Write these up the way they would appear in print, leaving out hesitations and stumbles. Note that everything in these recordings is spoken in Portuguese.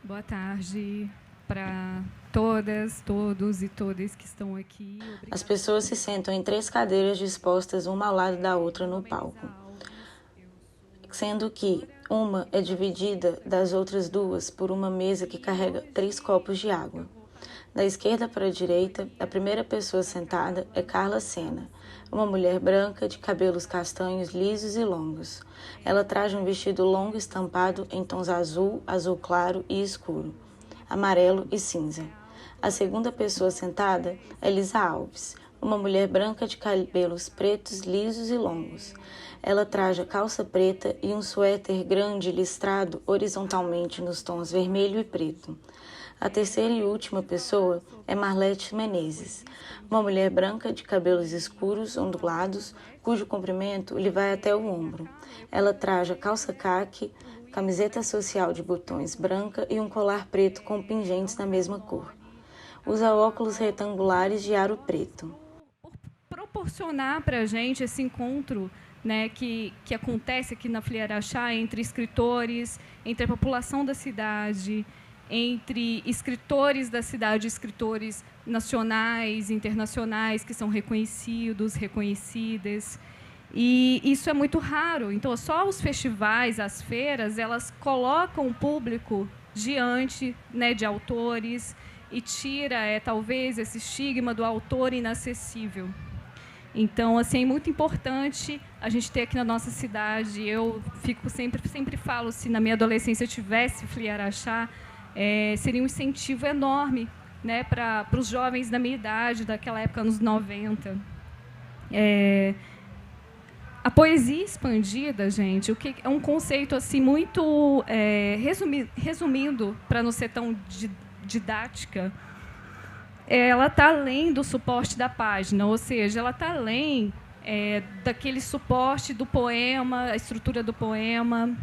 Boa tarde para todas, todos e todas que estão aqui. Obrigada. As pessoas se sentam em 3 cadeiras dispostas uma ao lado da outra no palco, sendo que uma é dividida das outras 2 por uma mesa que carrega 3 copos de água. Da esquerda para a direita, a primeira pessoa sentada é Carla Sena, uma mulher branca de cabelos castanhos lisos e longos. Ela traz um vestido longo estampado em tons azul, azul claro e escuro, amarelo e cinza. A segunda pessoa sentada é Lisa Alves, uma mulher branca de cabelos pretos, lisos e longos. Ela traja calça preta e um suéter grande listrado horizontalmente nos tons vermelho e preto. A terceira e última pessoa é Marlete Menezes, uma mulher branca de cabelos escuros, ondulados, cujo comprimento lhe vai até o ombro. Ela traja calça caque, camiseta social de botões branca e um colar preto com pingentes na mesma cor. Usa óculos retangulares de aro preto. Proporcionar para a gente esse encontro, né, que acontece aqui na Filiera Araxá entre escritores, entre a população da cidade, entre escritores da cidade, escritores nacionais, internacionais, que são reconhecidos, reconhecidas. E isso é muito raro. Então, só os festivais, as feiras, elas colocam o público diante, né, de autores e tira, talvez, esse estigma do autor inacessível. Então, assim, é muito importante a gente ter aqui na nossa cidade. Eu sempre falo, se na minha adolescência eu tivesse Filiera Araxá, seria um incentivo enorme, né, para os jovens da minha idade, daquela época, anos 90. A poesia expandida, gente, o que é um conceito assim muito resumindo, para não ser tão didática, ela está além do suporte da página, ou seja, ela está além daquele suporte do poema, a estrutura do poema.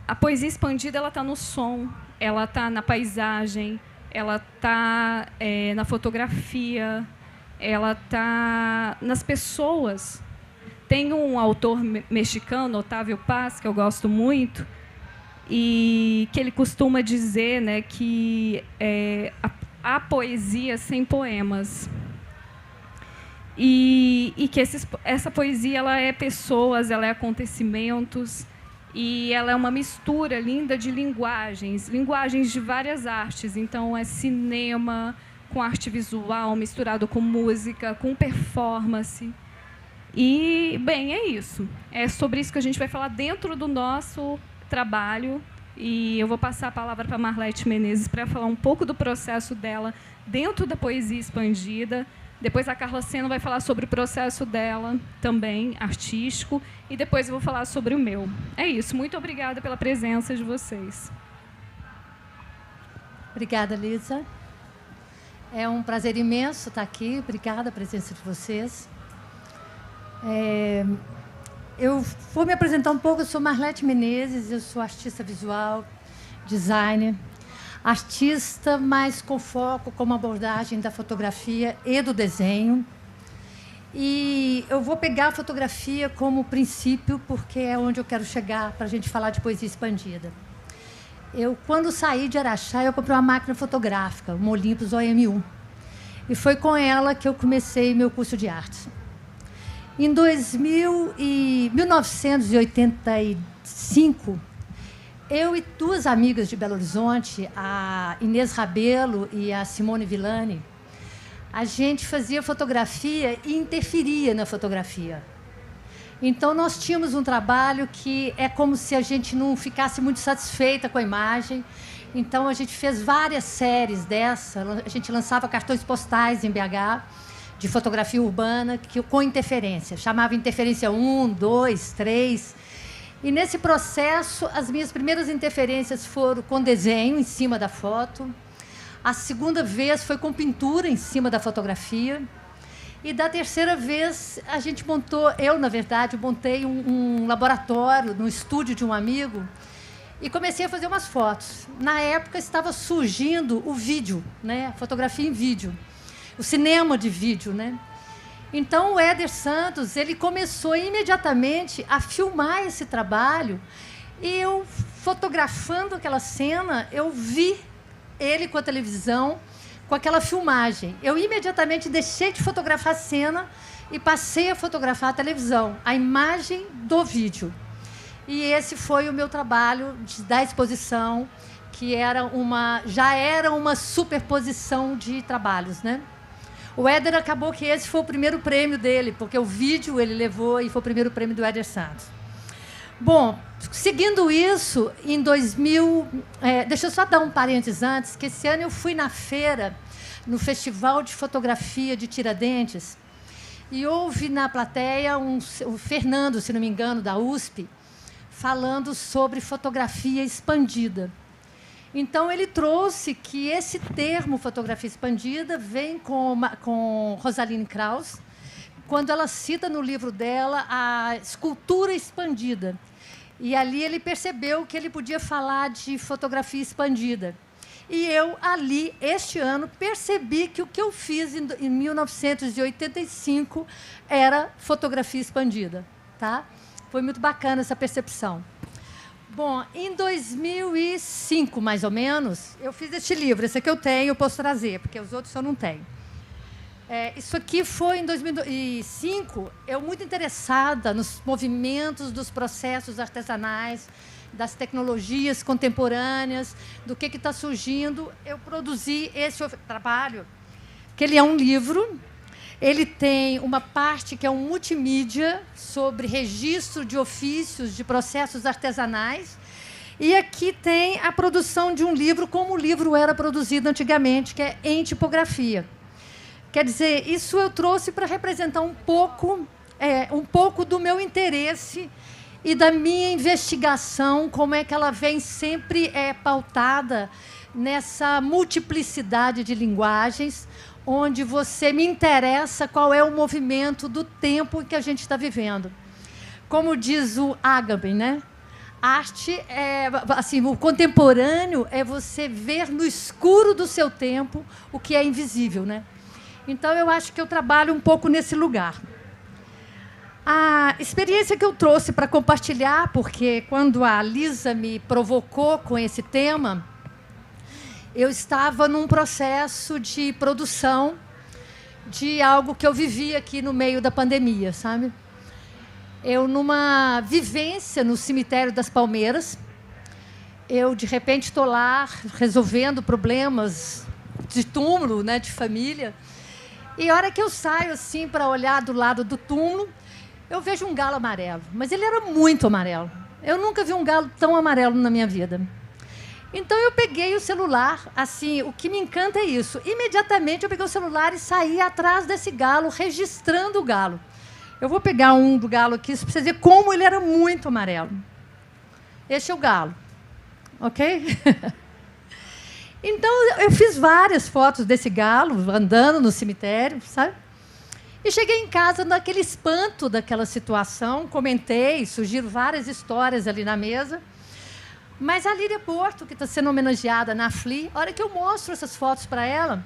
A poesia expandida ela está no som, ela está na paisagem, ela está na fotografia, ela está nas pessoas. Tem um autor mexicano, Octavio Paz, que eu gosto muito, e que ele costuma dizer, né, que há poesia sem poemas. E que essa poesia ela é pessoas, ela é acontecimentos, e ela é uma mistura linda de linguagens de várias artes. Então, é cinema com arte visual, misturado com música, com performance. E, bem, é isso. É sobre isso que a gente vai falar dentro do nosso trabalho. E eu vou passar a palavra para a Marlete Menezes para falar um pouco do processo dela dentro da poesia expandida. Depois a Carla Sena vai falar sobre o processo dela também, artístico. E depois eu vou falar sobre o meu. É isso. Muito obrigada pela presença de vocês. Obrigada, Lisa. É um prazer imenso estar aqui. Obrigada pela presença de vocês. Eu vou me apresentar um pouco. Eu sou Marlete Menezes, eu sou artista visual, designer, artista, mas com foco, como abordagem da fotografia e do desenho. E eu vou pegar a fotografia como princípio, porque é onde eu quero chegar para a gente falar de poesia expandida. Quando saí de Araxá, eu comprei uma máquina fotográfica, uma Olympus OM1. E foi com ela que eu comecei meu curso de arte. Em 1985, eu e 2 amigas de Belo Horizonte, a Inês Rabelo e a Simone Villani, a gente fazia fotografia e interferia na fotografia. Então, nós tínhamos um trabalho que é como se a gente não ficasse muito satisfeita com a imagem. Então, a gente fez várias séries dessa. A gente lançava cartões postais em BH, de fotografia urbana, com interferência. Chamava interferência 1, 2, 3. E, nesse processo, as minhas primeiras interferências foram com desenho em cima da foto. A segunda vez foi com pintura em cima da fotografia. E, da terceira vez, a gente montou... Eu, na verdade, montei um laboratório no estúdio de um amigo e comecei a fazer umas fotos. Na época, estava surgindo o vídeo, né? A fotografia em vídeo. O cinema de vídeo, né? Então, o Éder Santos ele começou imediatamente a filmar esse trabalho E eu, fotografando aquela cena, eu vi ele com a televisão, com aquela filmagem. Eu imediatamente deixei de fotografar a cena e passei a fotografar a televisão, a imagem do vídeo. E esse foi o meu trabalho da exposição, que já era uma superposição de trabalhos, né? O Éder acabou que esse foi o primeiro prêmio dele, porque o vídeo ele levou e foi o primeiro prêmio do Éder Santos. Bom, seguindo isso, em 2000... deixa eu só dar um parênteses antes, que esse ano eu fui na feira, no Festival de Fotografia de Tiradentes, e houve na plateia o Fernando, se não me engano, da USP, falando sobre fotografia expandida. Então, ele trouxe que esse termo, fotografia expandida, vem com Rosalind Krauss, quando ela cita no livro dela a escultura expandida. E ali ele percebeu que ele podia falar de fotografia expandida. E eu, ali, este ano, percebi que o que eu fiz em 1985 era fotografia expandida. Tá? Foi muito bacana essa percepção. Bom, em 2005, mais ou menos, eu fiz este livro. Esse aqui eu tenho, eu posso trazer, porque os outros eu não tenho. Isso aqui foi em 2005, eu muito interessada nos movimentos dos processos artesanais, das tecnologias contemporâneas, do que está surgindo. Eu produzi esse trabalho, que ele é um livro. Ele tem uma parte que é um multimídia sobre registro de ofícios, de processos artesanais. E aqui tem a produção de um livro, como o livro era produzido antigamente, que é em tipografia. Quer dizer, isso eu trouxe para representar um pouco do meu interesse e da minha investigação, como é que ela vem sempre pautada nessa multiplicidade de linguagens, onde você me interessa qual é o movimento do tempo em que a gente está vivendo. Como diz o Agamben, né? Arte assim, o contemporâneo é você ver no escuro do seu tempo o que é invisível, né? Então, eu acho que eu trabalho um pouco nesse lugar. A experiência que eu trouxe para compartilhar, porque quando a Lisa me provocou com esse tema, eu estava num processo de produção de algo que eu vivi aqui no meio da pandemia, sabe? Eu, numa vivência no cemitério das Palmeiras, eu, de repente, estou lá resolvendo problemas de túmulo, né, de família, e a hora que eu saio assim para olhar do lado do túmulo, eu vejo um galo amarelo, mas ele era muito amarelo. Eu nunca vi um galo tão amarelo na minha vida. Então, eu peguei o celular, assim, o que me encanta é isso. Imediatamente, eu peguei o celular e saí atrás desse galo, registrando o galo. Eu vou pegar um do galo aqui, para vocês verem como ele era muito amarelo. Este é o galo, ok? Então, eu fiz várias fotos desse galo, andando no cemitério, sabe? E cheguei em casa naquele espanto daquela situação, comentei, surgiram várias histórias ali na mesa. Mas a Lídia Porto, que está sendo homenageada na FLI, a hora que eu mostro essas fotos para ela,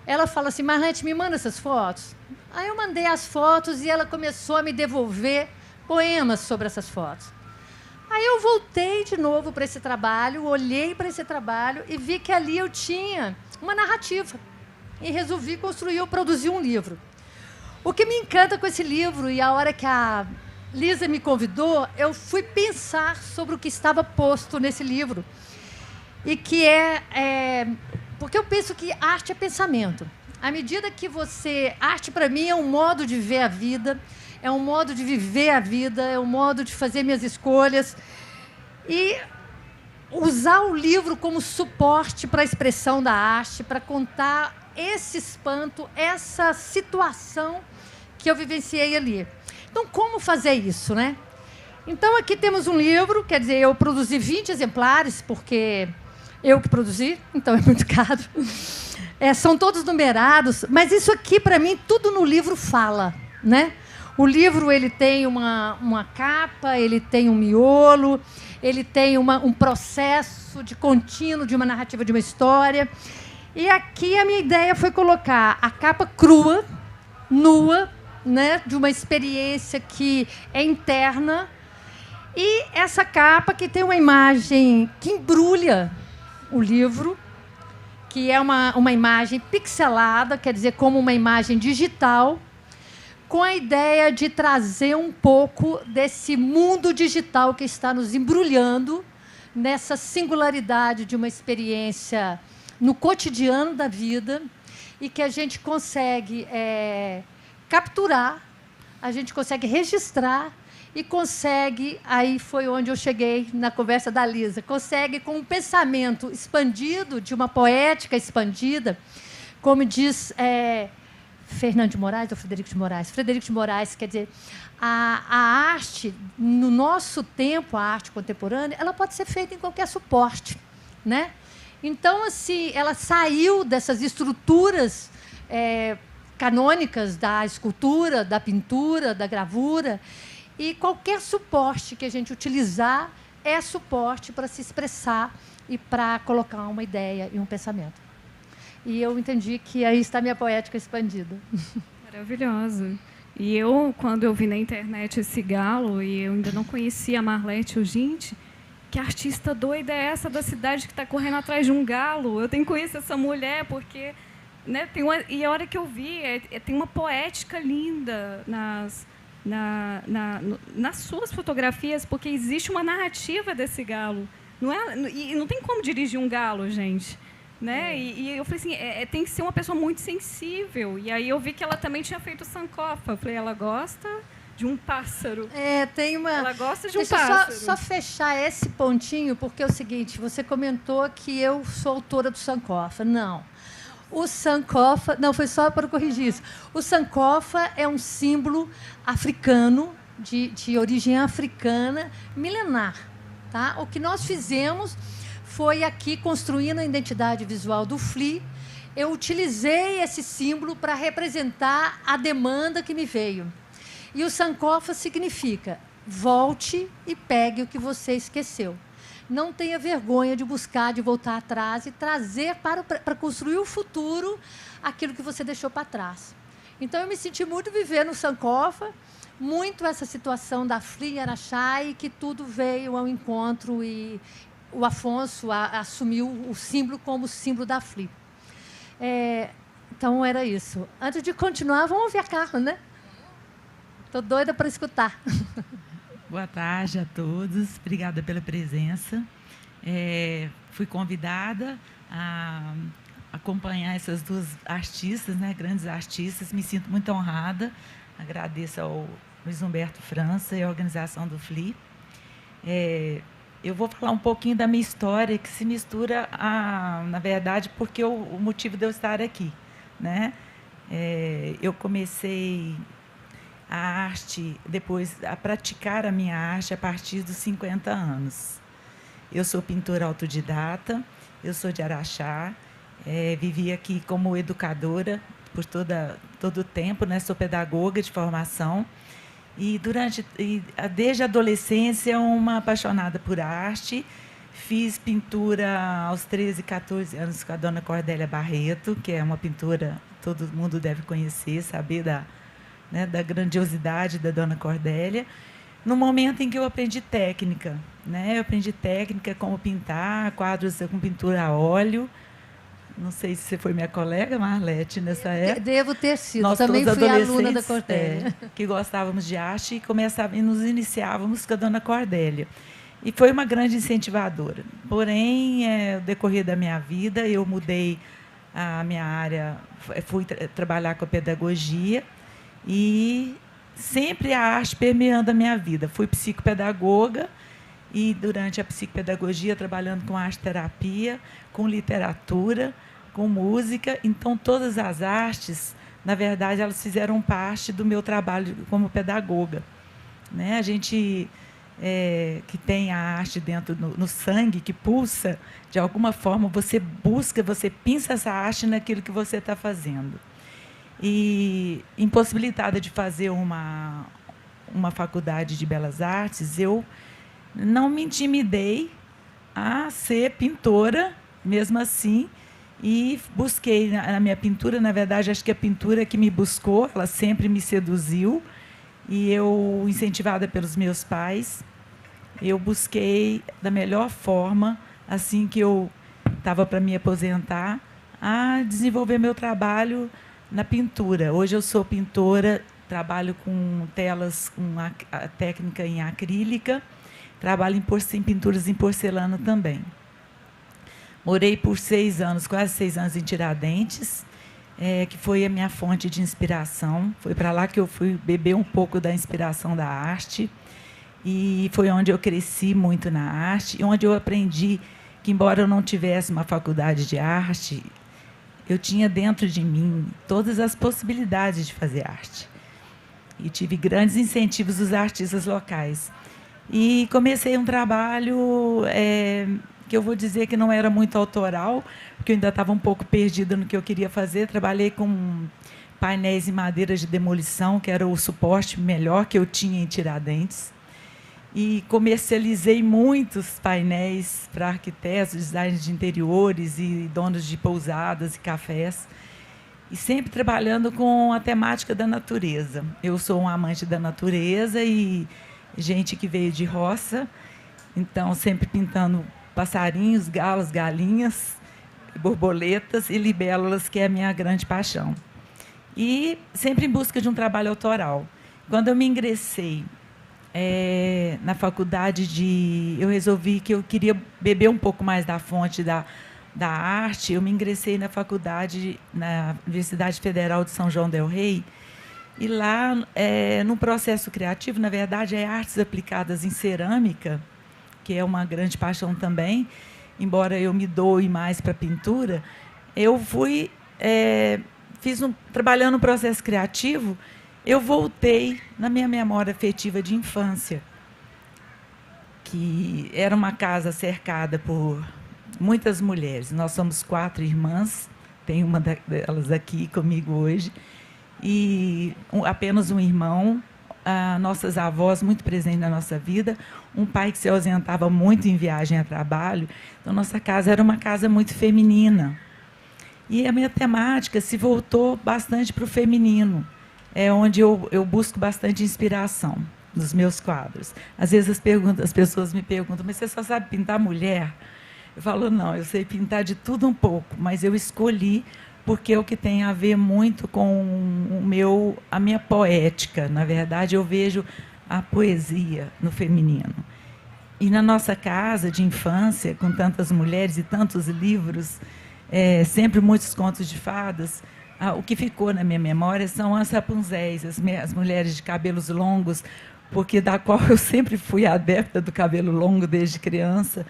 ela fala assim, Marrante, me manda essas fotos. Aí eu mandei as fotos e ela começou a me devolver poemas sobre essas fotos. Aí eu voltei de novo para esse trabalho, olhei para esse trabalho e vi que ali eu tinha uma narrativa. E resolvi produzir um livro. O que me encanta com esse livro, e a hora que a Lisa me convidou, eu fui pensar sobre o que estava posto nesse livro. E que porque eu penso que arte é pensamento. À medida que arte, para mim, é um modo de ver a vida, é um modo de viver a vida, é um modo de fazer minhas escolhas. E usar o livro como suporte para a expressão da arte, para contar esse espanto, essa situação que eu vivenciei ali. Então, como fazer isso, né? Então, aqui temos um livro, quer dizer, eu produzi 20 exemplares, porque eu que produzi, então é muito caro. São todos numerados, mas isso aqui, para mim, tudo no livro fala, né? O livro ele tem uma capa, ele tem um miolo, ele tem um processo de contínuo de uma narrativa de uma história. E aqui a minha ideia foi colocar a capa crua, nua, né, de uma experiência que é interna, E essa capa que tem uma imagem que embrulha o livro, que é uma imagem pixelada, quer dizer, como uma imagem digital, com a ideia de trazer um pouco desse mundo digital que está nos embrulhando nessa singularidade de uma experiência no cotidiano da vida e que a gente consegue capturar, a gente consegue registrar e consegue, aí foi onde eu cheguei na conversa da Lisa, consegue, com um pensamento expandido, de uma poética expandida, como diz Fernando de Moraes ou Frederico de Moraes? Frederico de Moraes, quer dizer, a arte, no nosso tempo, a arte contemporânea, ela pode ser feita em qualquer suporte, né? Então, assim, ela saiu dessas estruturas canônicas da escultura, da pintura, da gravura, e qualquer suporte que a gente utilizar é suporte para se expressar e para colocar uma ideia e um pensamento. E eu entendi que aí está a minha poética expandida. Maravilhosa. E eu, quando eu vi na internet esse galo, e eu ainda não conhecia a Marlete, eu, gente, que artista doida é essa da cidade que está correndo atrás de um galo? Eu tenho que conhecer essa mulher, porque... Né, e a hora que eu vi, tem uma poética linda nas suas fotografias, porque existe uma narrativa desse galo. E não tem como dirigir um galo, gente. Né? E eu falei assim, tem que ser uma pessoa muito sensível. E aí eu vi que ela também tinha feito sankofa. Eu falei, ela gosta de um pássaro. Tem uma... Ela gosta de um Deixa pássaro. Só fechar esse pontinho, porque é o seguinte, você comentou que eu sou autora do sankofa. Não. O sankofa... Não, foi só para corrigir isso. O sankofa é um símbolo africano, de origem africana, milenar. Tá? O que nós fizemos foi aqui, construindo a identidade visual do FLI, eu utilizei esse símbolo para representar a demanda que me veio. E o sankofa significa volte e pegue o que você esqueceu. Não tenha vergonha de buscar, de voltar atrás e trazer para construir o futuro aquilo que você deixou para trás. Então, eu me senti muito viver no sankofa, muito essa situação da FLI em Araxá, e que tudo veio ao encontro e o Afonso assumiu o símbolo como símbolo da FLI. Então, era isso. Antes de continuar, vamos ouvir a Carla, né? Estou doida para escutar. Boa tarde a todos. Obrigada pela presença. Fui convidada a acompanhar essas duas artistas, né, grandes artistas. Me sinto muito honrada. Agradeço ao Luiz Humberto França e à organização do FLI. Eu vou falar um pouquinho da minha história, que se mistura, na verdade, porque o motivo de eu estar aqui. Né? Eu comecei a arte, depois a praticar a minha arte a partir dos 50 anos. Eu sou pintora autodidata, eu sou de Araxá, vivi aqui como educadora por todo o tempo, né? Sou pedagoga de formação. E desde a adolescência, uma apaixonada por arte. Fiz pintura aos 13, 14 anos com a dona Cordélia Barreto, que é uma pintora que todo mundo deve conhecer, saber da grandiosidade da dona Cordélia. No momento em que eu aprendi técnica. Né? Eu aprendi técnica, como pintar, quadros com pintura a óleo. Não sei se você foi minha colega, Marlete, nessa época. Devo ter sido. Nós também fui aluna da Cordélia. Que gostávamos de arte e nos iniciávamos com a dona Cordélia. E foi uma grande incentivadora. Porém, no decorrer da minha vida, eu mudei a minha área, fui trabalhar com a pedagogia e sempre a arte permeando a minha vida. Fui psicopedagoga e, durante a psicopedagogia, trabalhando com arte-terapia, com literatura, com música. Então, todas as artes, na verdade, elas fizeram parte do meu trabalho como pedagoga. Né? A gente que tem a arte dentro no sangue, que pulsa, de alguma forma, você busca, você pinça essa arte naquilo que você está fazendo. E, impossibilitada de fazer uma faculdade de belas artes, eu não me intimidei a ser pintora, mesmo assim, e busquei na minha pintura. Na verdade, acho que a pintura que me buscou, ela sempre me seduziu, e eu, incentivada pelos meus pais, eu busquei, da melhor forma, assim que eu estava para me aposentar, a desenvolver meu trabalho na pintura. Hoje eu sou pintora, trabalho com telas, com a técnica em acrílica, trabalho em pinturas em porcelana também. Morei por 6 anos, quase 6 anos em Tiradentes, que foi a minha fonte de inspiração. Foi para lá que eu fui beber um pouco da inspiração da arte. E foi onde eu cresci muito na arte, e onde eu aprendi que, embora eu não tivesse uma faculdade de arte, eu tinha dentro de mim todas as possibilidades de fazer arte. E tive grandes incentivos dos artistas locais. E comecei um trabalho que eu vou dizer que não era muito autoral, porque eu ainda estava um pouco perdida no que eu queria fazer. Trabalhei com painéis em madeira de demolição, que era o suporte melhor que eu tinha em Tiradentes. E comercializei muitos painéis para arquitetos, designers de interiores e donos de pousadas e cafés. E sempre trabalhando com a temática da natureza. Eu sou um amante da natureza e gente que veio de roça, então sempre pintando passarinhos, galos, galinhas, borboletas e libélulas, que é a minha grande paixão. E sempre em busca de um trabalho autoral. Quando eu me ingressei na faculdade eu resolvi que eu queria beber um pouco mais da fonte da arte. Eu me ingressei na faculdade, na Universidade Federal de São João del Rei, e lá, num processo criativo, na verdade, é artes aplicadas em cerâmica, que é uma grande paixão também, embora eu me doe mais para a pintura. Eu fui, trabalhando no processo criativo, eu voltei na minha memória afetiva de infância, que era uma casa cercada por muitas mulheres. Nós somos 4 irmãs, tem uma delas aqui comigo hoje, e apenas um irmão, nossas avós muito presentes na nossa vida, um pai que se ausentava muito em viagem a trabalho. Então, nossa casa era uma casa muito feminina. E a minha temática se voltou bastante para o feminino, onde eu busco bastante inspiração nos meus quadros. Às vezes as pessoas me perguntam, mas você só sabe pintar mulher? Eu falo, não, eu sei pintar de tudo um pouco, mas eu escolhi porque é o que tem a ver muito com a minha poética. Na verdade, eu vejo a poesia no feminino. E na nossa casa de infância, com tantas mulheres e tantos livros, sempre muitos contos de fadas, o que ficou na minha memória são as Rapunzéis, as mulheres de cabelos longos, porque da qual eu sempre fui adepta do cabelo longo desde criança.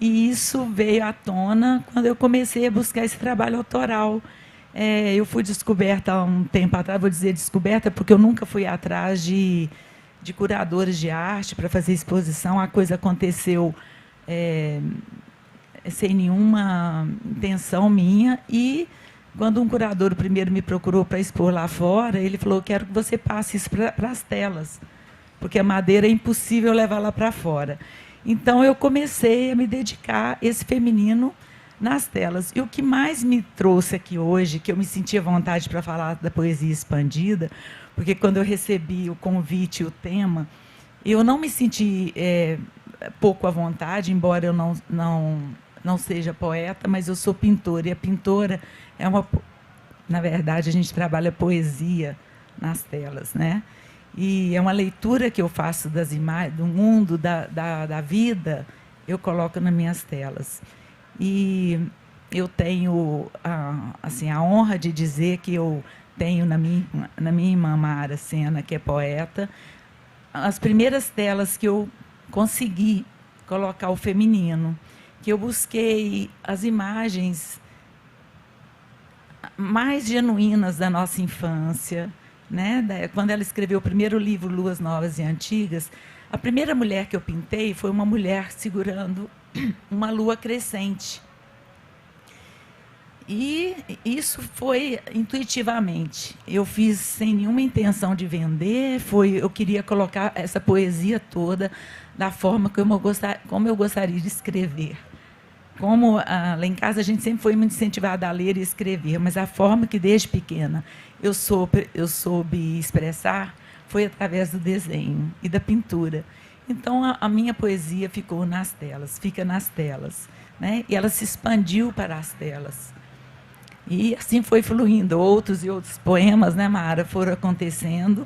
E isso veio à tona quando eu comecei a buscar esse trabalho autoral. Eu fui descoberta há um tempo atrás, vou dizer descoberta, porque eu nunca fui atrás de curadores de arte para fazer exposição. A coisa aconteceu sem nenhuma intenção minha. E, quando um curador primeiro me procurou para expor lá fora, ele falou, quero que você passe isso para as telas, porque a madeira é impossível levar lá para fora. Então, eu comecei a me dedicar a esse feminino nas telas. E o que mais me trouxe aqui hoje, que eu me senti à vontade para falar da poesia expandida, porque quando eu recebi o convite e o tema, eu não me senti pouco à vontade, embora eu não seja poeta, mas eu sou pintora, e a pintora na verdade, a gente trabalha poesia nas telas, né? E é uma leitura que eu faço das imagens, do mundo, da vida, eu coloco nas minhas telas. E eu tenho a honra de dizer que eu tenho na minha irmã Mara Sena, que é poeta, as primeiras telas que eu consegui colocar o feminino, que eu busquei as imagens mais genuínas da nossa infância, né? Quando ela escreveu o primeiro livro, Luas Novas e Antigas, a primeira mulher que eu pintei foi uma mulher segurando uma lua crescente. E isso foi intuitivamente. Eu fiz sem nenhuma intenção de vender, eu queria colocar essa poesia toda da forma como eu gostaria de escrever. Lá em casa a gente sempre foi muito incentivada a ler e escrever, mas a forma que desde pequena eu soube expressar foi através do desenho e da pintura. Então, a minha poesia ficou nas telas, fica nas telas, né? E ela se expandiu para as telas. E assim foi fluindo. Outros e outros poemas, né, Mara, foram acontecendo.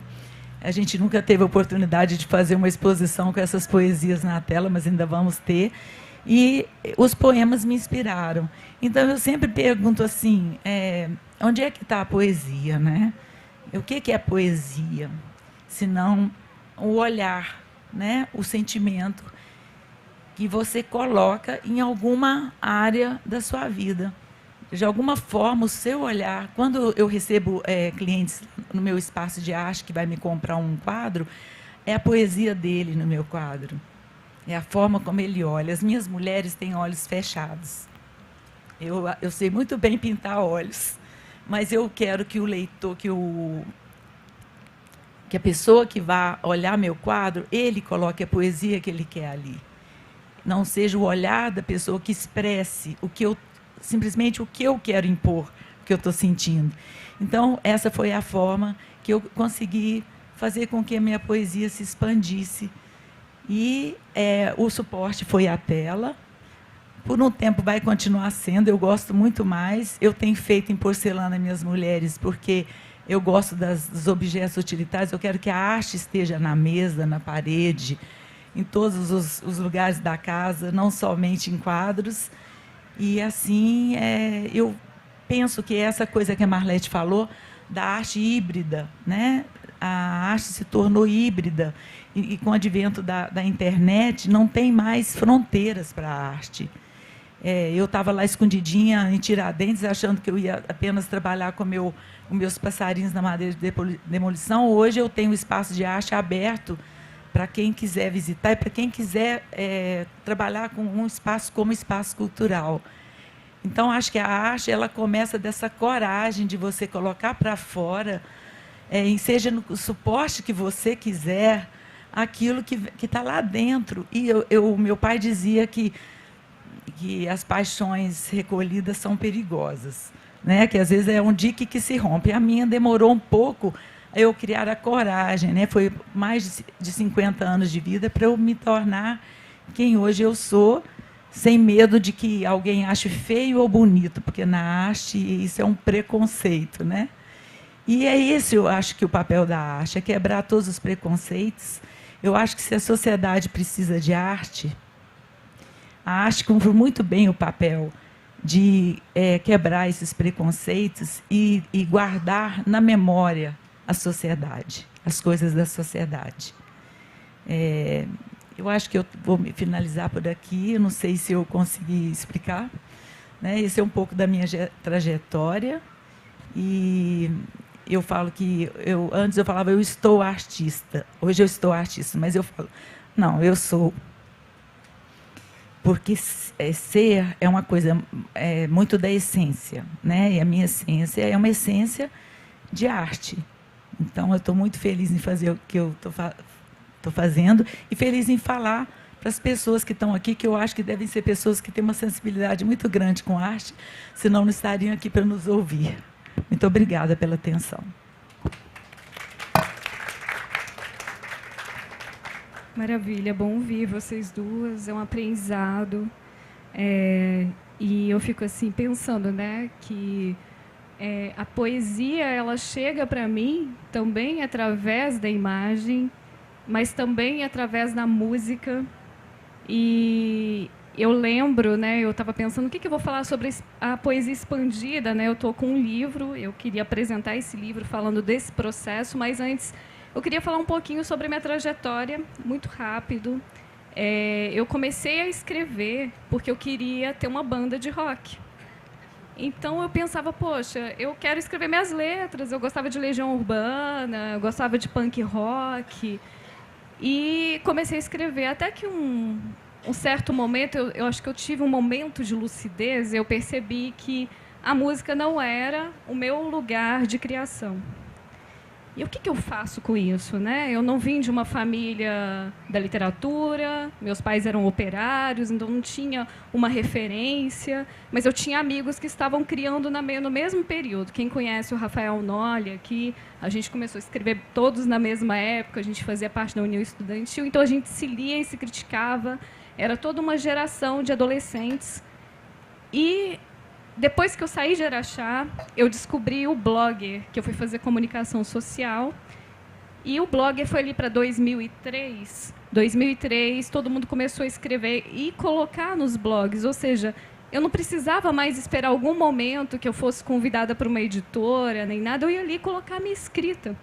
A gente nunca teve a oportunidade de fazer uma exposição com essas poesias na tela, mas ainda vamos ter. E os poemas me inspiraram. Então, eu sempre pergunto assim, onde é que está a poesia, né? O que é poesia? Senão o olhar, né? O sentimento que você coloca em alguma área da sua vida. De alguma forma, o seu olhar... Quando eu recebo clientes no meu espaço de arte que vai me comprar um quadro, é a poesia dele no meu quadro. É a forma como ele olha. As minhas mulheres têm olhos fechados. Eu sei muito bem pintar olhos, mas eu quero que o leitor, que a pessoa que vá olhar meu quadro, ele coloque a poesia que ele quer ali. Não seja o olhar da pessoa que expresse simplesmente o que eu quero impor, o que eu estou sentindo. Então, essa foi a forma que eu consegui fazer com que a minha poesia se expandisse. E o suporte foi a tela. Por um tempo vai continuar sendo, eu gosto muito mais. Eu tenho feito em porcelana minhas mulheres, porque eu gosto dos objetos utilitários, eu quero que a arte esteja na mesa, na parede, em todos os lugares da casa, não somente em quadros. E, assim, eu penso que essa coisa que a Marlete falou, da arte híbrida, né? A arte se tornou híbrida, e com o advento da internet, não tem mais fronteiras para a arte. Eu estava lá escondidinha em Tiradentes, achando que eu ia apenas trabalhar com os meus passarinhos na madeira de demolição. Hoje eu tenho um espaço de arte aberto para quem quiser visitar e para quem quiser trabalhar com um espaço como espaço cultural. Então, acho que a arte ela começa dessa coragem de você colocar para fora, seja no suporte que você quiser, aquilo que está lá dentro. E meu pai dizia que as paixões recolhidas são perigosas, né? Que às vezes é um dique que se rompe. A minha demorou um pouco a eu criar a coragem, né? Foi mais de 50 anos de vida para eu me tornar quem hoje eu sou, sem medo de que alguém ache feio ou bonito, porque na arte isso é um preconceito, né? E é esse, eu acho, que o papel da arte, é quebrar todos os preconceitos. Eu acho que se a sociedade precisa de arte, a arte cumpre muito bem o papel de quebrar esses preconceitos e guardar na memória a sociedade, as coisas da sociedade. Eu acho que eu vou me finalizar por aqui, eu não sei se eu consegui explicar, né? Esse é um pouco da minha trajetória. E eu falo que antes eu falava eu estou artista, hoje eu estou artista, mas eu falo, não, eu sou. Porque ser é uma coisa muito da essência, né? E a minha essência é uma essência de arte. Então, eu estou muito feliz em fazer o que eu estou fazendo e feliz em falar para as pessoas que estão aqui, que eu acho que devem ser pessoas que têm uma sensibilidade muito grande com arte, senão não estariam aqui para nos ouvir. Muito obrigada pela atenção. Maravilha, bom ouvir vocês duas, é um aprendizado. E eu fico assim pensando, né, que a poesia ela chega para mim também através da imagem, mas também através da música. E eu lembro, né, eu estava pensando o que eu vou falar sobre a poesia expandida, né? Eu estou com um livro, eu queria apresentar esse livro falando desse processo, mas antes eu queria falar um pouquinho sobre a minha trajetória, muito rápido. Eu comecei a escrever porque eu queria ter uma banda de rock. Então, eu pensava, poxa, eu quero escrever minhas letras, eu gostava de Legião Urbana, eu gostava de punk rock, e comecei a escrever. Até que um certo momento, eu acho que eu tive um momento de lucidez, eu percebi que a música não era o meu lugar de criação. E o que eu faço com isso, né? Eu não vim de uma família da literatura, meus pais eram operários, então não tinha uma referência, mas eu tinha amigos que estavam criando no mesmo período. Quem conhece o Rafael Nolli aqui, a gente começou a escrever todos na mesma época, a gente fazia parte da União Estudantil, então a gente se lia e se criticava, era toda uma geração de adolescentes. E depois que eu saí de Araxá, eu descobri o Blogger, que eu fui fazer comunicação social. E o Blogger foi ali para 2003. 2003, todo mundo começou a escrever e colocar nos blogs. Ou seja, eu não precisava mais esperar algum momento que eu fosse convidada para uma editora, nem nada. Eu ia ali colocar a minha escrita.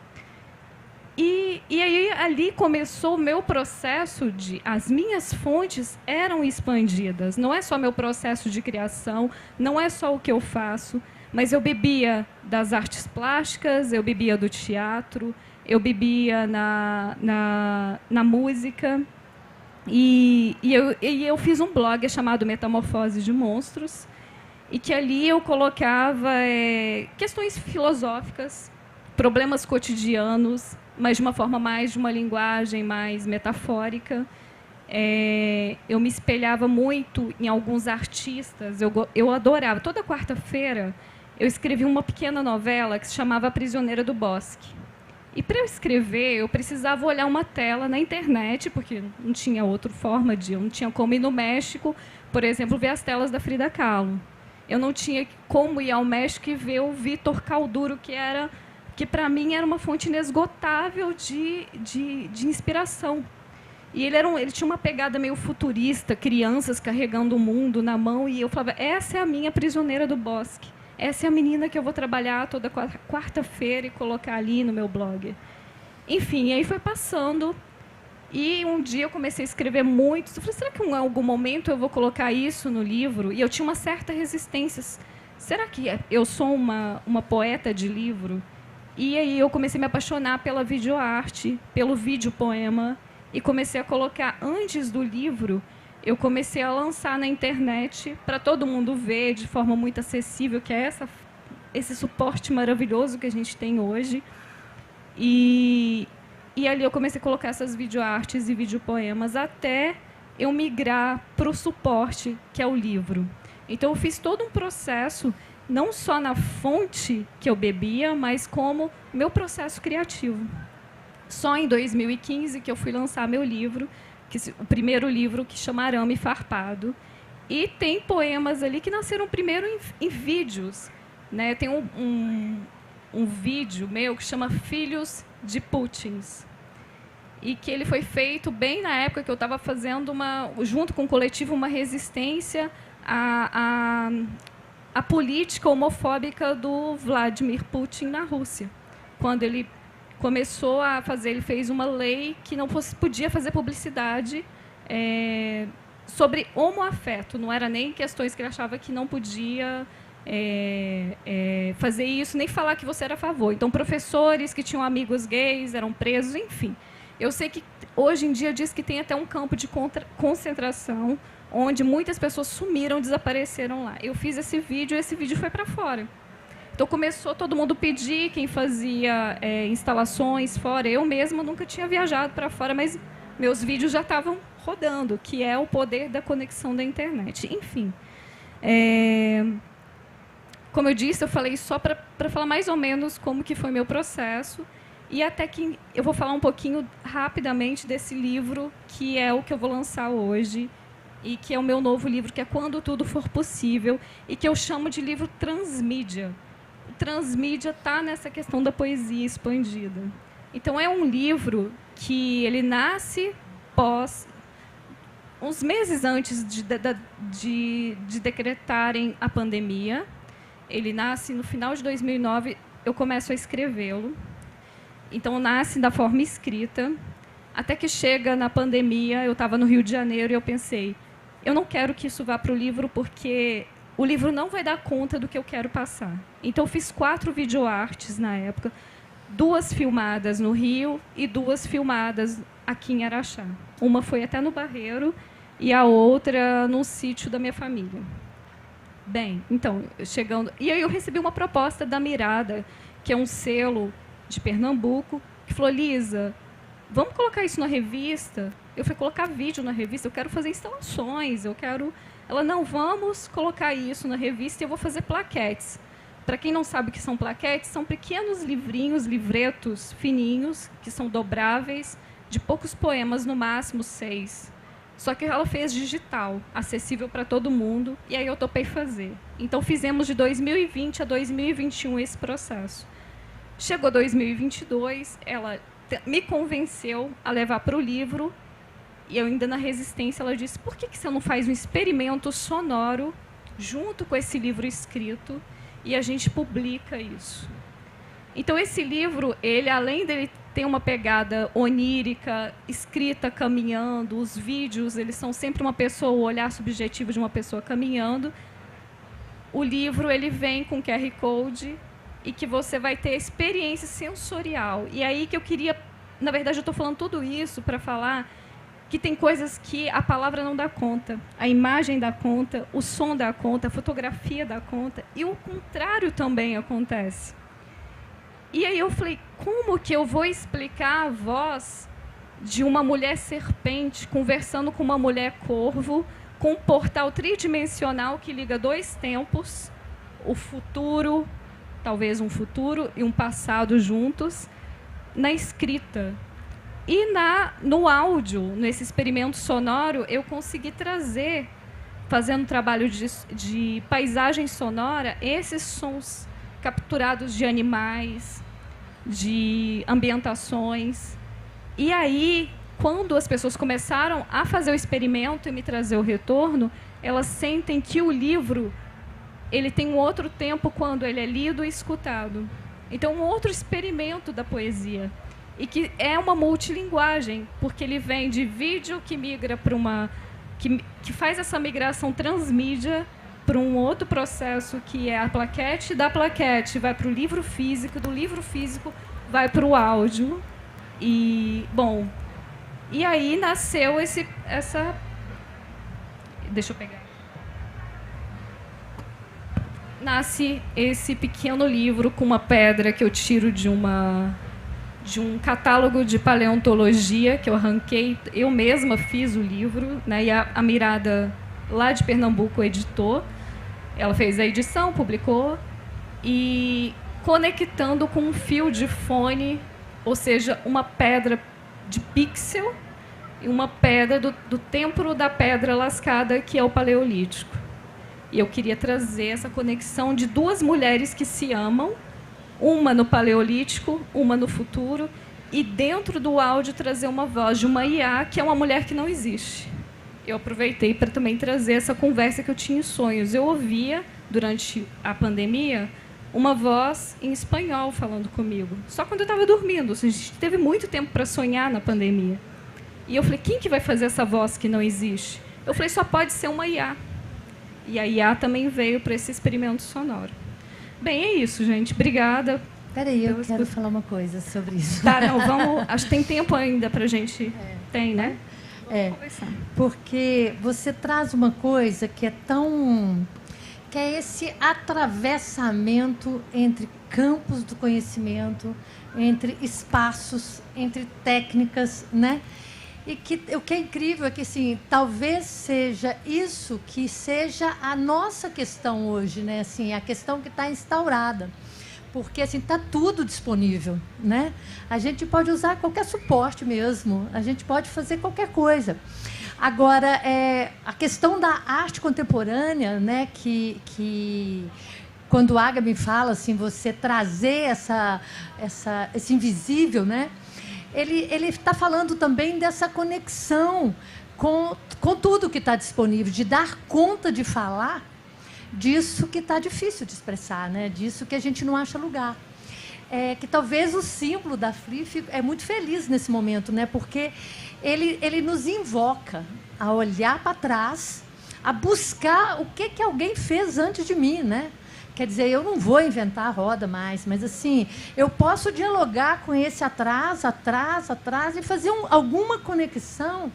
E aí, ali começou o meu processo de... As minhas fontes eram expandidas. Não é só meu processo de criação, não é só o que eu faço, mas eu bebia das artes plásticas, eu bebia do teatro, eu bebia na música. E eu fiz um blog chamado Metamorfose de Monstros, e que ali eu colocava questões filosóficas, problemas cotidianos, mas de uma forma de uma linguagem mais metafórica. Eu me espelhava muito em alguns artistas. Eu adorava. Toda quarta-feira eu escrevi uma pequena novela que se chamava A Prisioneira do Bosque. E para eu escrever, eu precisava olhar uma tela na internet, porque não tinha outra forma eu não tinha como ir no México, por exemplo, ver as telas da Frida Kahlo. Eu não tinha como ir ao México e ver o Vitor Calduro, que para mim era uma fonte inesgotável de inspiração. E ele tinha uma pegada meio futurista, crianças carregando o mundo na mão, e eu falava, essa é a minha Prisioneira do Bosque. Essa é a menina que eu vou trabalhar toda quarta-feira e colocar ali no meu blog. Enfim, aí foi passando, e um dia eu comecei a escrever muito. Eu falei, será que em algum momento eu vou colocar isso no livro? E eu tinha uma certa resistência. Será que eu sou uma poeta de livro? E aí eu comecei a me apaixonar pela videoarte, pelo videopoema, e comecei a colocar, antes do livro, eu comecei a lançar na internet para todo mundo ver de forma muito acessível, que é esse suporte maravilhoso que a gente tem hoje. E ali eu comecei a colocar essas videoartes e videopoemas até eu migrar para o suporte, que é o livro. Então, eu fiz todo um processo, não só na fonte que eu bebia, mas como meu processo criativo. Só em 2015 que eu fui lançar meu livro, o primeiro livro, que chama Arame Farpado. E tem poemas ali que nasceram primeiro em vídeos, né? Tem um vídeo meu que chama Filhos de Putins, e que ele foi feito bem na época que eu estava fazendo, junto com o coletivo, uma resistência à política homofóbica do Vladimir Putin na Rússia. Quando ele começou a fazer, ele fez uma lei que não podia fazer publicidade sobre homoafeto. Não era nem questões que ele achava que não podia fazer isso, nem falar que você era a favor. Então, professores que tinham amigos gays eram presos, enfim. Eu sei que hoje em dia diz que tem até um campo de concentração, onde muitas pessoas sumiram, desapareceram lá. Eu fiz esse vídeo e esse vídeo foi para fora. Então, começou todo mundo pedir, quem fazia instalações fora. Eu mesma nunca tinha viajado para fora, mas meus vídeos já estavam rodando, que é o poder da conexão da internet. Enfim, como eu disse, eu falei só para falar mais ou menos como que foi meu processo, e até que eu vou falar um pouquinho rapidamente desse livro, que é o que eu vou lançar hoje, e que é o meu novo livro, que é Quando Tudo For Possível, e que eu chamo de livro transmídia. O transmídia está nessa questão da poesia expandida. Então, é um livro que ele nasce uns meses antes de decretarem a pandemia. Ele nasce no final de 2009, eu começo a escrevê-lo. Então, nasce da forma escrita, até que chega na pandemia. Eu estava no Rio de Janeiro e eu pensei, eu não quero que isso vá para o livro, porque o livro não vai dar conta do que eu quero passar. Então, eu fiz 4 videoartes na época, 2 filmadas no Rio e 2 filmadas aqui em Araxá. Uma foi até no Barreiro e a outra no sítio da minha família. Bem, então, chegando... E aí eu recebi uma proposta da Mirada, que é um selo de Pernambuco, que falou: Lisa, vamos colocar isso na revista? Eu fui colocar vídeo na revista, eu quero fazer instalações, eu quero... Ela: não, vamos colocar isso na revista e eu vou fazer plaquetes. Para quem não sabe o que são plaquetes, são pequenos livrinhos, livretos fininhos, que são dobráveis, de poucos poemas, no máximo 6. Só que ela fez digital, acessível para todo mundo, e aí eu topei fazer. Então, fizemos de 2020 a 2021 esse processo. Chegou 2022, ela me convenceu a levar para o livro, e eu ainda na resistência, ela disse: por que você não faz um experimento sonoro junto com esse livro escrito e a gente publica isso? Então, esse livro, ele, além dele ter uma pegada onírica, escrita caminhando, os vídeos, eles são sempre uma pessoa, o olhar subjetivo de uma pessoa caminhando. O livro, ele vem com QR Code e que você vai ter experiência sensorial. E aí que eu queria... Na verdade, eu estou falando tudo isso para falar que tem coisas que a palavra não dá conta, a imagem dá conta, o som dá conta, a fotografia dá conta, e o contrário também acontece. E aí eu falei: como que eu vou explicar a voz de uma mulher serpente conversando com uma mulher corvo, com um portal tridimensional que liga 2 tempos, o futuro, talvez um futuro e um passado juntos, na escrita? E no áudio, nesse experimento sonoro, eu consegui trazer, fazendo trabalho de paisagem sonora, esses sons capturados de animais, de ambientações. E aí, quando as pessoas começaram a fazer o experimento e me trazer o retorno, elas sentem que o livro, ele tem um outro tempo quando ele é lido e escutado. Então, um outro experimento da poesia. E que é uma multilinguagem, porque ele vem de vídeo que migra para uma... que faz essa migração transmídia para um outro processo, que é a plaquete. Da plaquete vai para o livro físico, do livro físico vai para o áudio. E, bom, e aí nasceu essa... Deixa eu pegar. Nasce esse pequeno livro com uma pedra que eu tiro de um catálogo de paleontologia que eu arranquei. Eu mesma fiz o livro, né? E a Mirada, lá de Pernambuco, editou. Ela fez a edição, publicou, e conectando com um fio de fone, ou seja, uma pedra de pixel e uma pedra do templo da pedra lascada, que é o Paleolítico. E eu queria trazer essa conexão de 2 mulheres que se amam, uma no Paleolítico, uma no futuro, e dentro do áudio trazer uma voz de uma IA, que é uma mulher que não existe. Eu aproveitei para também trazer essa conversa que eu tinha em sonhos. Eu ouvia, durante a pandemia, uma voz em espanhol falando comigo, só quando eu estava dormindo. A gente teve muito tempo para sonhar na pandemia. E eu falei: quem que vai fazer essa voz que não existe? Eu falei: só pode ser uma IA. E a IA também veio para esse experimento sonoro. Bem, é isso, gente. Obrigada. Peraí, eu quero falar uma coisa sobre isso. Tá, não, vamos... Acho que tem tempo ainda para a gente... Tem, né? Porque você traz uma coisa que é tão... que é esse atravessamento entre campos do conhecimento, entre espaços, entre técnicas, né? E que o que é incrível é que, assim, talvez seja isso que seja a nossa questão hoje, né? Assim, a questão que está instaurada. Porque, assim, está tudo disponível, né? A gente pode usar qualquer suporte mesmo, a gente pode fazer qualquer coisa. Agora, a questão da arte contemporânea, né? Que quando o Agamben fala, assim, você trazer esse invisível, né? Ele está falando também dessa conexão com tudo que está disponível, de dar conta de falar disso que está difícil de expressar, né? Disso que a gente não acha lugar. Que talvez o símbolo da FLI é muito feliz nesse momento, né? Porque ele nos invoca a olhar para trás, a buscar o que alguém fez antes de mim, né? Quer dizer, eu não vou inventar a roda mais, mas, assim, eu posso dialogar com esse atrás, e fazer alguma conexão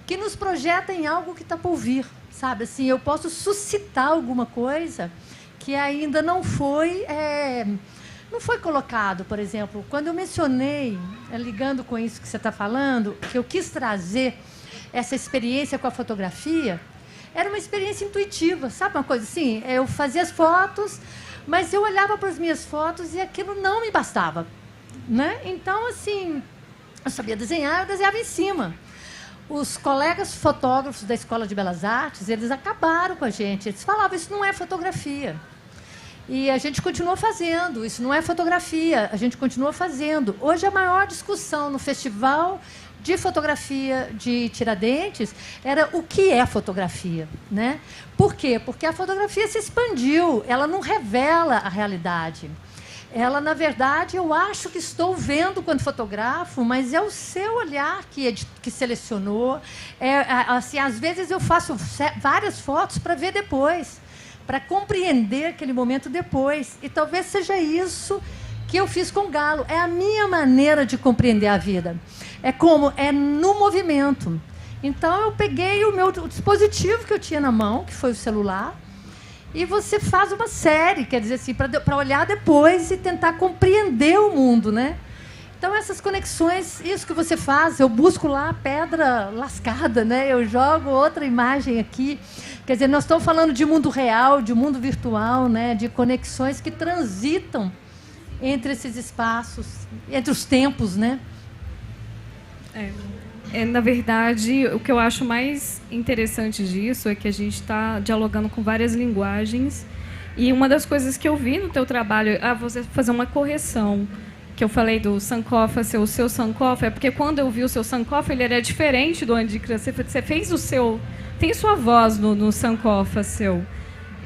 que nos projeta em algo que está por vir, sabe? Assim, eu posso suscitar alguma coisa que ainda não foi não foi colocado, por exemplo, quando eu mencionei, ligando com isso que você está falando, que eu quis trazer essa experiência com a fotografia, era uma experiência intuitiva, sabe uma coisa assim? Eu fazia as fotos, mas eu olhava para as minhas fotos e aquilo não me bastava, né? Então, assim, eu sabia desenhar, eu desenhava em cima. Os colegas fotógrafos da Escola de Belas Artes, eles acabaram com a gente. Eles falavam, isso não é fotografia. E a gente continuou fazendo, isso não é fotografia, a gente continua fazendo. Hoje, a maior discussão no Festival de Fotografia de Tiradentes era o que é fotografia, né? Por quê? Porque a fotografia se expandiu, ela não revela a realidade. Ela, na verdade, eu acho que estou vendo quando fotografo, mas é o seu olhar que selecionou. Assim, às vezes eu faço várias fotos para ver depois, para compreender aquele momento depois. E talvez seja isso que eu fiz com o Galo. É a minha maneira de compreender a vida. É no movimento. Então, eu peguei o dispositivo que eu tinha na mão, que foi o celular, e você faz uma série, quer dizer assim, para olhar depois e tentar compreender o mundo, né? Então, essas conexões, isso que você faz, eu busco lá a pedra lascada, né? Eu jogo outra imagem aqui. Quer dizer, nós estamos falando de mundo real, de mundo virtual, né? De conexões que transitam entre esses espaços, entre os tempos, né? Na verdade, o que eu acho mais interessante disso é que a gente está dialogando com várias linguagens. E uma das coisas que eu vi no teu trabalho, você fazer uma correção, que eu falei do Sankofa ser o seu Sankofa, é porque quando eu vi o seu Sankofa, ele era diferente do Andikra. Você fez o seu... Tem sua voz no Sankofa seu.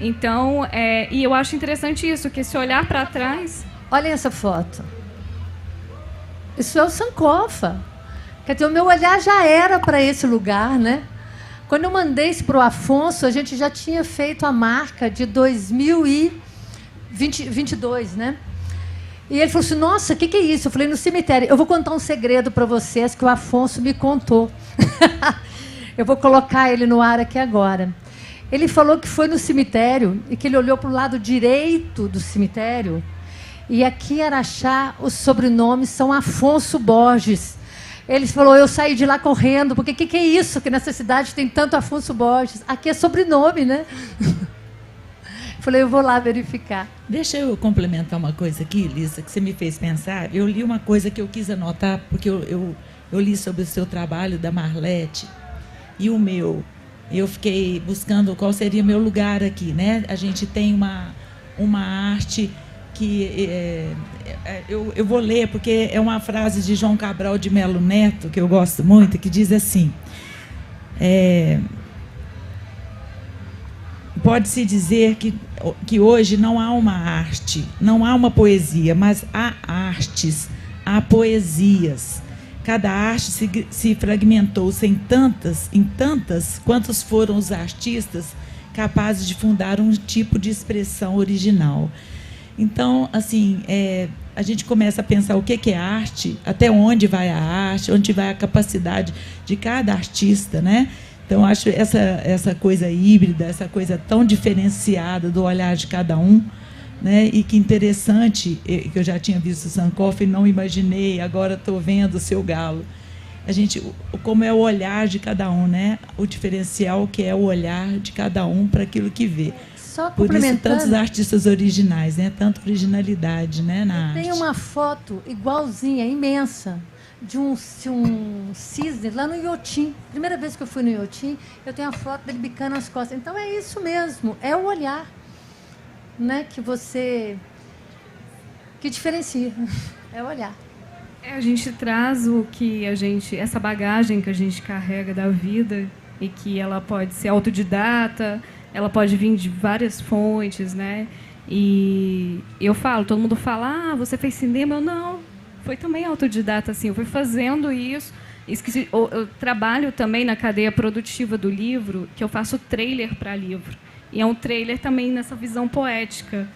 Então, e eu acho interessante isso, que se olhar para trás... Olhem essa foto. Isso é o Sankofa. Quer dizer, o meu olhar já era para esse lugar, né? Quando eu mandei isso para o Afonso, a gente já tinha feito a marca de 2022, né? E ele falou assim, nossa, o que é isso? Eu falei, no cemitério. Eu vou contar um segredo para vocês que o Afonso me contou. Eu vou colocar ele no ar aqui agora. Ele falou que foi no cemitério e que ele olhou para o lado direito do cemitério e aqui em Araxá os sobrenomes são Afonso Borges. Ele falou, eu saí de lá correndo, porque o que é isso? Que nessa cidade tem tanto Afonso Borges. Aqui é sobrenome, né? Falei, eu vou lá verificar. Deixa eu complementar uma coisa aqui, Lisa, que você me fez pensar. Eu li uma coisa que eu quis anotar, porque eu li sobre o seu trabalho da Marlete e o meu. Eu fiquei buscando qual seria meu lugar aqui, né? A gente tem uma arte que eu vou ler, porque é uma frase de João Cabral de Melo Neto, que eu gosto muito, que diz assim, pode-se dizer que hoje não há uma arte, não há uma poesia, mas há artes, há poesias. Cada arte se fragmentou-se em tantas quantos foram os artistas capazes de fundar um tipo de expressão original. Então, assim, a gente começa a pensar o que é arte, até onde vai a arte, onde vai a capacidade de cada artista, né? Então, acho essa coisa híbrida, essa coisa tão diferenciada do olhar de cada um, né? E que interessante, que eu já tinha visto o Sankofa e não imaginei, agora estou vendo o seu Galo. Como é o olhar de cada um, né? O diferencial que é o olhar de cada um para aquilo que vê. Só por isso tantos artistas originais, né? Tanta originalidade, né, na arte. Tem uma foto igualzinha, imensa, de um cisne lá no Iotim. Primeira vez que eu fui no Iotim, eu tenho a foto dele bicando as costas. Então é isso mesmo, é o olhar, né, que diferencia. É o olhar. A gente traz essa bagagem que a gente carrega da vida e que ela pode ser autodidata. Ela pode vir de várias fontes, né? E eu falo, todo mundo fala, você fez cinema? Eu não, foi também autodidata, assim, eu fui fazendo isso. Eu trabalho também na cadeia produtiva do livro, que eu faço trailer para livro. E é um trailer também nessa visão poética.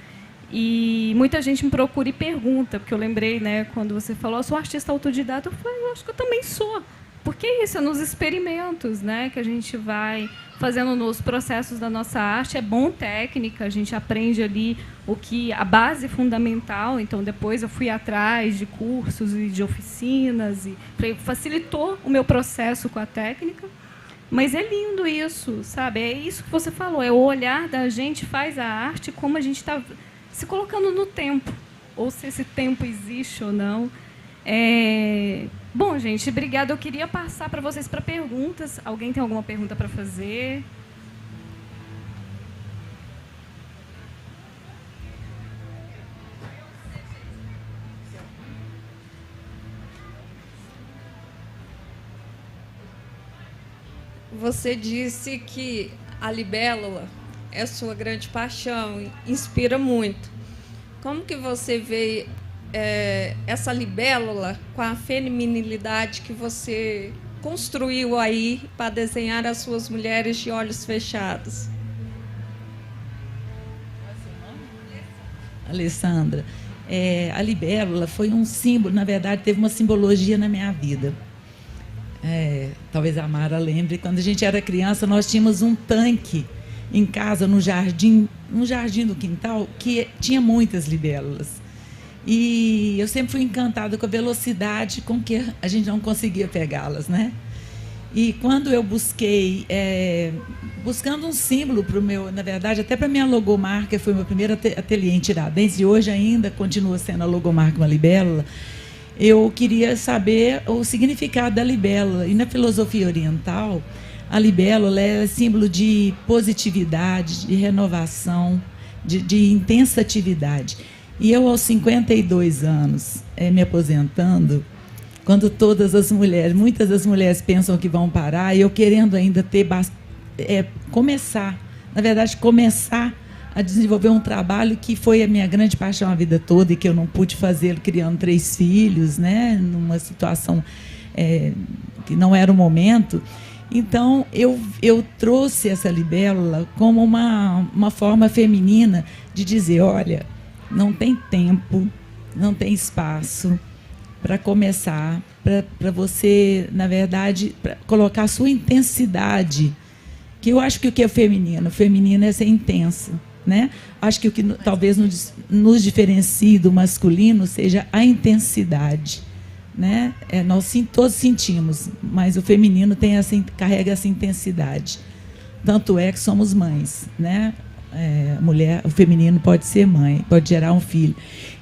E muita gente me procura e pergunta, porque eu lembrei, né, quando você falou, eu sou artista autodidata, eu falei, eu acho que eu também sou. Porque isso é nos experimentos, né, que a gente vai fazendo nos processos da nossa arte. É bom técnica, a gente aprende ali a base fundamental. Então, depois eu fui atrás de cursos e de oficinas, e facilitou o meu processo com a técnica. Mas é lindo isso, sabe? É isso que você falou, é o olhar da gente faz a arte como a gente está se colocando no tempo, ou se esse tempo existe ou não. Bom, gente, obrigada. Eu queria passar para vocês para perguntas. Alguém tem alguma pergunta para fazer? Você disse que a libélula é sua grande paixão, inspira muito. Como que você vê essa libélula com a feminilidade que você construiu aí para desenhar as suas mulheres de olhos fechados? Alessandra, a libélula foi um símbolo, na verdade, teve uma simbologia na minha vida. Talvez a Mara lembre, quando a gente era criança, nós tínhamos um tanque em casa, no jardim do quintal, que tinha muitas libélulas. E eu sempre fui encantada com a velocidade com que a gente não conseguia pegá-las, né? E quando eu buscando um símbolo para o meu, na verdade, até para a minha logomarca, foi o meu primeiro ateliê em Tiradentes, e hoje ainda continua sendo a logomarca uma libélula. Eu queria saber o significado da libélula. E na filosofia oriental, a libélula é símbolo de positividade, de renovação, de intensa atividade. E eu, aos 52 anos, me aposentando, quando muitas das mulheres pensam que vão parar, e eu querendo ainda começar a desenvolver um trabalho que foi a minha grande paixão a vida toda e que eu não pude fazer criando 3 filhos, né, numa situação que não era o momento. Então, eu trouxe essa libélula como uma forma feminina de dizer, olha, não tem tempo, não tem espaço para começar, para você, na verdade, para colocar a sua intensidade, que eu acho que o que é feminino? O feminino é ser intenso, né? Acho que o que talvez nos diferencie do masculino seja a intensidade, né? Nós todos sentimos, mas o feminino carrega essa intensidade. Tanto é que somos mães, né? O feminino pode ser mãe, pode gerar um filho.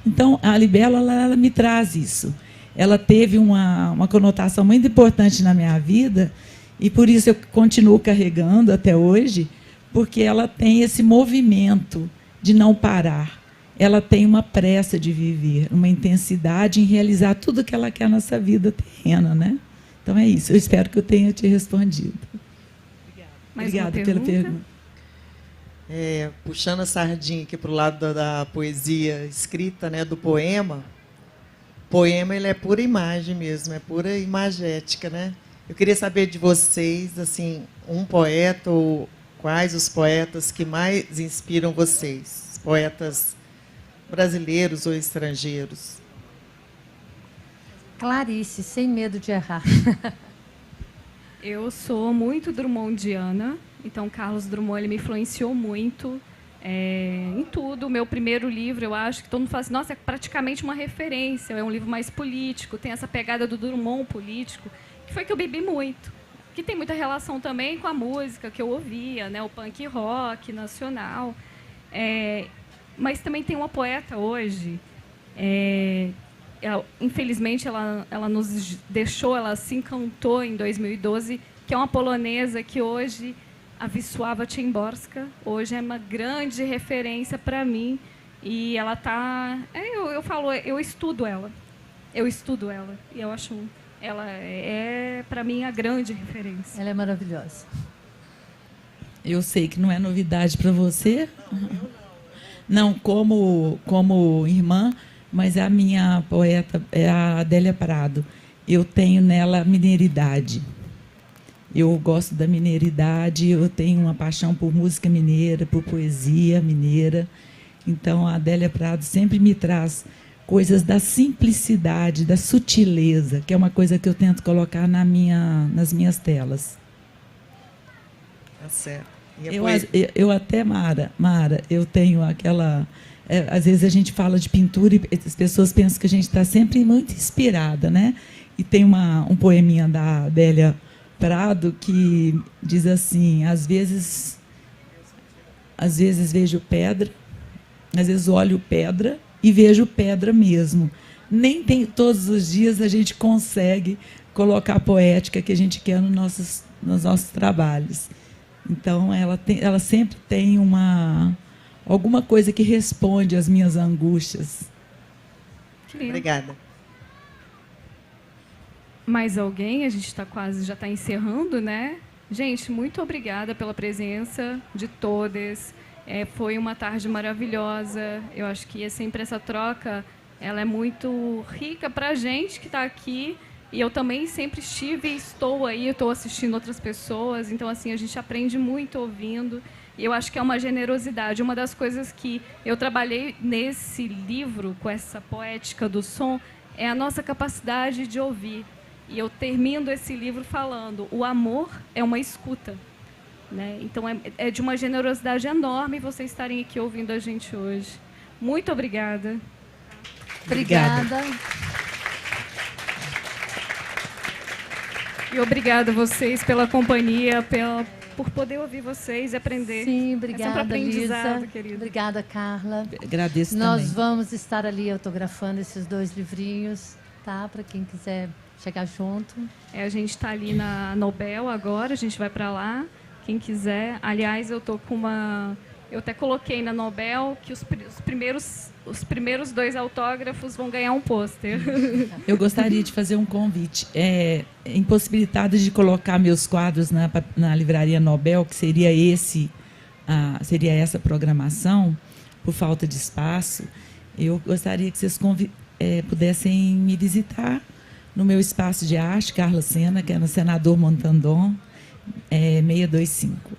Então, a libélula, ela me traz isso. Ela teve uma conotação muito importante na minha vida, e por isso eu continuo carregando até hoje, porque ela tem esse movimento de não parar. Ela tem uma pressa de viver, uma intensidade em realizar tudo que ela quer nessa vida terrena, né? Então é isso. Eu espero que eu tenha te respondido. Obrigada pela pergunta. Puxando a sardinha aqui para o lado da poesia escrita, né, do poema. O poema, ele é pura imagem mesmo, é pura imagética, né? Eu queria saber de vocês, assim, um poeta ou quais os poetas que mais inspiram vocês? Poetas brasileiros ou estrangeiros? Clarice, sem medo de errar. Eu sou muito drummondiana, então Carlos Drummond ele me influenciou muito em tudo. O meu primeiro livro, eu acho que todo mundo fala assim, nossa, é praticamente uma referência, é um livro mais político, tem essa pegada do Drummond político, que foi que eu bebi muito, que tem muita relação também com a música que eu ouvia, né, o punk rock nacional. Mas também tem uma poeta hoje, infelizmente ela nos deixou, ela se encantou em 2012, que é uma polonesa que hoje, a Wisława Szymborska, hoje é uma grande referência para mim, e ela está... eu estudo ela, e eu acho ela para mim, a grande referência. Ela é maravilhosa. Eu sei que não é novidade para você, não como irmã, mas a minha poeta é a Adélia Prado. Eu tenho nela mineiridade. Eu gosto da mineiridade, eu tenho uma paixão por música mineira, por poesia mineira. Então, a Adélia Prado sempre me traz coisas da simplicidade, da sutileza, que é uma coisa que eu tento colocar nas minhas telas. Tá certo. Eu até, Mara, eu tenho aquela... às vezes a gente fala de pintura e as pessoas pensam que a gente está sempre muito inspirada, né? E tem um poeminha da Adélia Prado que diz assim: às vezes vejo pedra, às vezes olho pedra e vejo pedra mesmo. Nem tem, todos os dias a gente consegue colocar a poética que a gente quer nos nossos trabalhos. Então, ela sempre tem alguma coisa que responde às minhas angústias. Que lindo. Obrigada. Mais alguém? A gente já está encerrando, né? Gente, muito obrigada pela presença de todas. Foi uma tarde maravilhosa. Eu acho que sempre essa troca, ela é muito rica para a gente que está aqui. E eu também sempre estive e estou aí, estou assistindo outras pessoas. Então, assim, a gente aprende muito ouvindo. E eu acho que é uma generosidade. Uma das coisas que eu trabalhei nesse livro, com essa poética do som, é a nossa capacidade de ouvir. E eu termino esse livro falando: o amor é uma escuta. Né? Então, é de uma generosidade enorme vocês estarem aqui ouvindo a gente hoje. Muito obrigada. Obrigada. E obrigada a vocês pela companhia, por poder ouvir vocês e aprender. Sim, obrigada, é sempre aprendizado, Lisa. querida. Obrigada, Carla. Agradeço Nós também. vamos estar ali autografando esses 2 livrinhos, tá? Para quem quiser chegar junto. A gente está ali na Nobel agora, a gente vai para lá. Quem quiser. Aliás, eu tô com uma... Eu até coloquei na Nobel que os primeiros 2 autógrafos vão ganhar um pôster. Eu gostaria de fazer um convite. Impossibilitada de colocar meus quadros na Livraria Nobel, que seria essa programação, por falta de espaço, eu gostaria que vocês pudessem me visitar no meu espaço de arte, Carla Sena, que é no Senador Montandon, 625.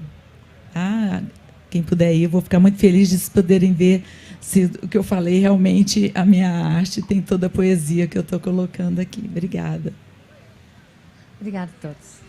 Tá? Quem puder ir, eu vou ficar muito feliz de vocês poderem ver se o que eu falei realmente, a minha arte tem toda a poesia que eu estou colocando aqui. Obrigada. Obrigada a todos.